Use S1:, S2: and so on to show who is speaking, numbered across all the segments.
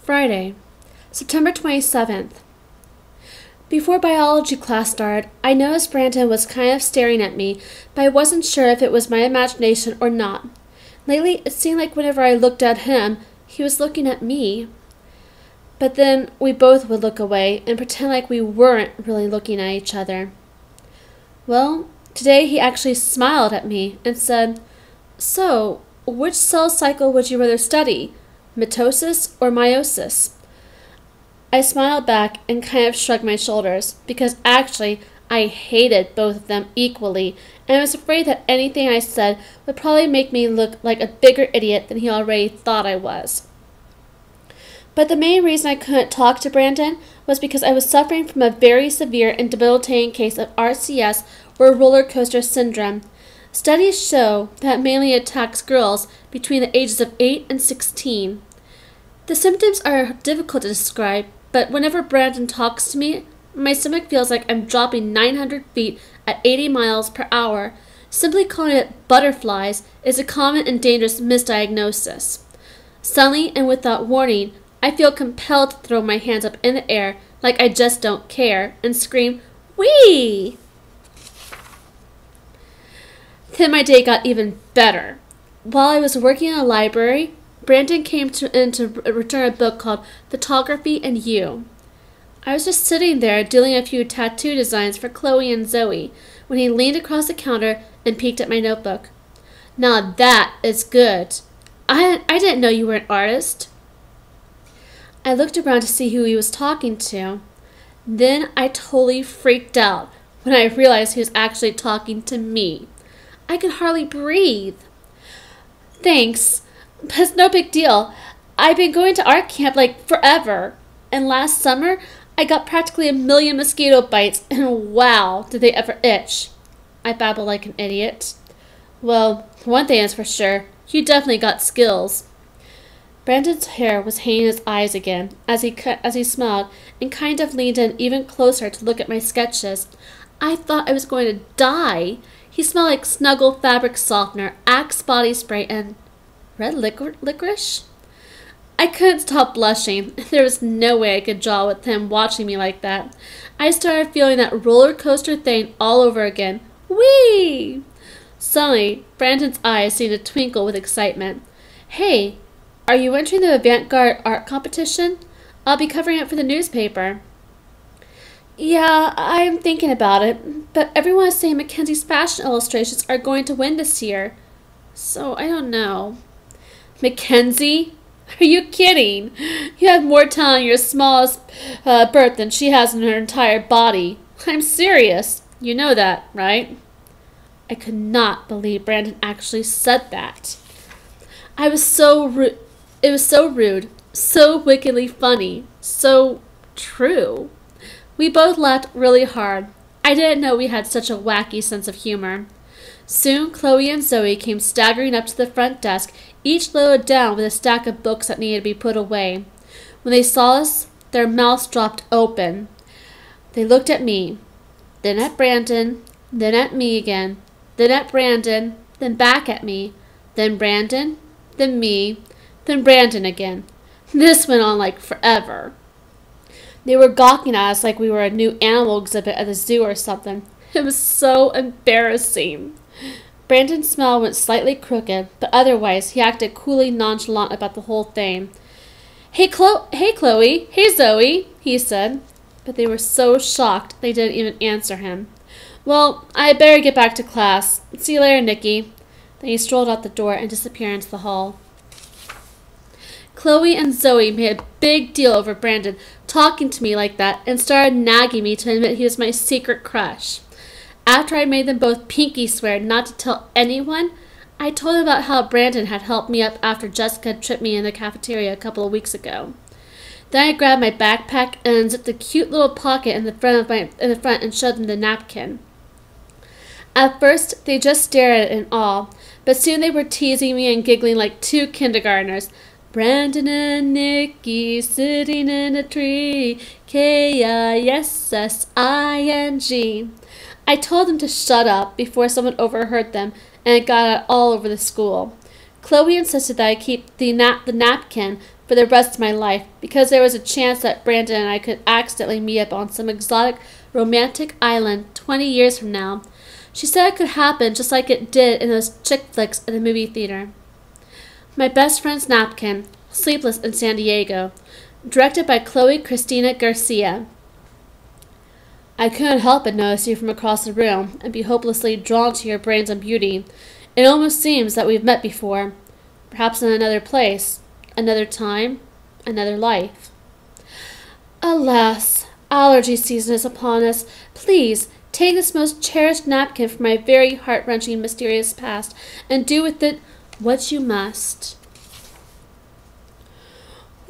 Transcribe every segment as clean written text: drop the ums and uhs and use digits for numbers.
S1: Friday, September 27th. Before biology class started, I noticed Brandon was kind of staring at me, but I wasn't sure if it was my imagination or not. Lately, it seemed like whenever I looked at him, he was looking at me. But then we both would look away and pretend like we weren't really looking at each other. Well, today he actually smiled at me and said, "So, which cell cycle would you rather study, mitosis or meiosis?" I smiled back and kind of shrugged my shoulders, because actually I hated both of them equally, and I was afraid that anything I said would probably make me look like a bigger idiot than he already thought I was. But the main reason I couldn't talk to Brandon was because I was suffering from a very severe and debilitating case of RCS, or roller coaster syndrome. Studies show that it mainly attacks girls between the ages of 8 and 16. The symptoms are difficult to describe, but whenever Brandon talks to me, my stomach feels like I'm dropping 900 feet at 80 miles per hour. Simply calling it butterflies is a common and dangerous misdiagnosis. Suddenly and without warning, I feel compelled to throw my hands up in the air like I just don't care and scream, "Whee!" Then my day got even better. While I was working in a library, Brandon came in to return a book called Photography and You. I was just sitting there doing a few tattoo designs for Chloe and Zoe when he leaned across the counter and peeked at my notebook. "Now that is good. I didn't know you were an artist." I looked around to see who he was talking to. Then I totally freaked out when I realized he was actually talking to me. I could hardly breathe. "Thanks, but it's no big deal. I've been going to art camp like forever. And last summer, I got practically 1,000,000 mosquito bites, and wow, did they ever itch." I babbled like an idiot. "Well, one thing is for sure, you definitely got skills." Brandon's hair was hanging in his eyes again as he smiled and kind of leaned in even closer to look at my sketches. I thought I was going to die. He smelled like Snuggle fabric softener, Axe body spray, and red licorice? I couldn't stop blushing. There was no way I could draw with him watching me like that. I started feeling that roller coaster thing all over again. Whee! Suddenly, Brandon's eyes seemed to twinkle with excitement. "Hey, are you entering the avant-garde art competition? I'll be covering it for the newspaper." "Yeah, I'm thinking about it, but everyone is saying Mackenzie's fashion illustrations are going to win this year. So I don't know." "Mackenzie? Are you kidding? You have more talent in your smallest birth than she has in her entire body. I'm serious. You know that, right?" I could not believe Brandon actually said that. It was so rude, so wickedly funny, so true. We both laughed really hard. I didn't know we had such a wacky sense of humor. Soon, Chloe and Zoe came staggering up to the front desk, each loaded down with a stack of books that needed to be put away. When they saw us, their mouths dropped open. They looked at me, then at Brandon, then at me again, then at Brandon, then back at me, then Brandon, then me, then Brandon again. This went on like forever. They were gawking at us like we were a new animal exhibit at the zoo or something. It was so embarrassing. Brandon's smile went slightly crooked, but otherwise he acted coolly nonchalant about the whole thing. Hey Chloe, hey Zoe, he said. But they were so shocked they didn't even answer him. "Well, I better get back to class. See you later, Nikki." Then he strolled out the door and disappeared into the hall. Chloe and Zoe made a big deal over Brandon talking to me like that and started nagging me to admit he was my secret crush. After I made them both pinky swear not to tell anyone, I told them about how Brandon had helped me up after Jessica tripped me in the cafeteria a couple of weeks ago. Then I grabbed my backpack and unzipped a cute little pocket in the front and showed them the napkin. At first, they just stared at it in awe, but soon they were teasing me and giggling like two kindergartners. "Brandon and Nikki sitting in a tree, K-I-S-S-I-N-G. I told them to shut up before someone overheard them, and it got out all over the school. Chloe insisted that I keep the napkin for the rest of my life because there was a chance that Brandon and I could accidentally meet up on some exotic romantic island 20 years from now. She said it could happen just like it did in those chick flicks in the movie theater. My Best Friend's Napkin, Sleepless in San Diego, directed by Christina Garcia. I couldn't help but notice you from across the room and be hopelessly drawn to your brains and beauty. It almost seems that we've met before, perhaps in another place, another time, another life. Alas, allergy season is upon us. Please, take this most cherished napkin from my very heart-wrenching, mysterious past, and do with it what you must.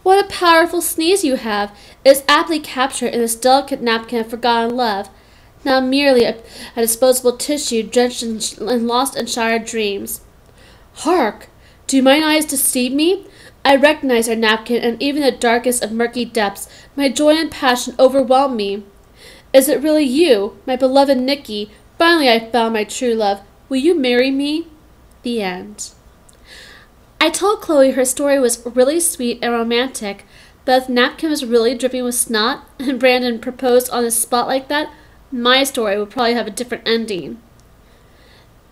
S1: What a powerful sneeze you have! It is aptly captured in this delicate napkin of forgotten love, now merely a disposable tissue drenched in lost and shattered dreams. Hark! Do mine eyes deceive me? I recognize our napkin, and even in the darkest of murky depths, my joy and passion overwhelm me. Is it really you, my beloved Nikki? Finally I found my true love. Will you marry me? The end. I told Chloe her story was really sweet and romantic, but if the napkin was really dripping with snot, and Brandon proposed on the spot like that, my story would probably have a different ending.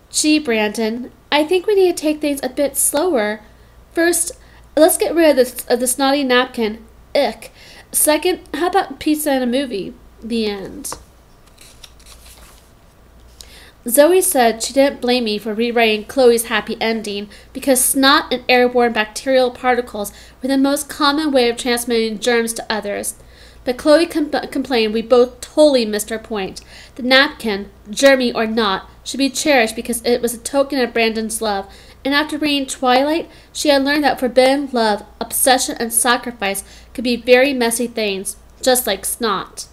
S1: Gee, Brandon, I think we need to take things a bit slower. First, let's get rid of the snotty napkin. Ick. Second, how about pizza and a movie? The end. Zoe said she didn't blame me for rewriting Chloe's happy ending because snot and airborne bacterial particles were the most common way of transmitting germs to others. But Chloe complained we both totally missed our point. The napkin, germy or not, should be cherished because it was a token of Brandon's love, and after reading Twilight, she had learned that forbidden love, obsession, and sacrifice could be very messy things, just like snot.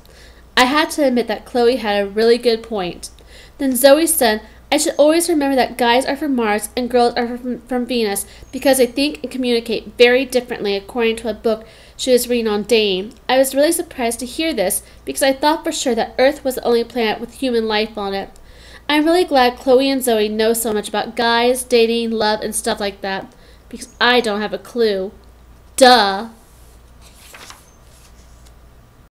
S1: I had to admit that Chloe had a really good point. Then Zoe said, I should always remember that guys are from Mars and girls are from Venus because they think and communicate very differently according to a book she was reading on dating. I was really surprised to hear this because I thought for sure that Earth was the only planet with human life on it. I'm really glad Chloe and Zoe know so much about guys, dating, love, and stuff like that because I don't have a clue. Duh.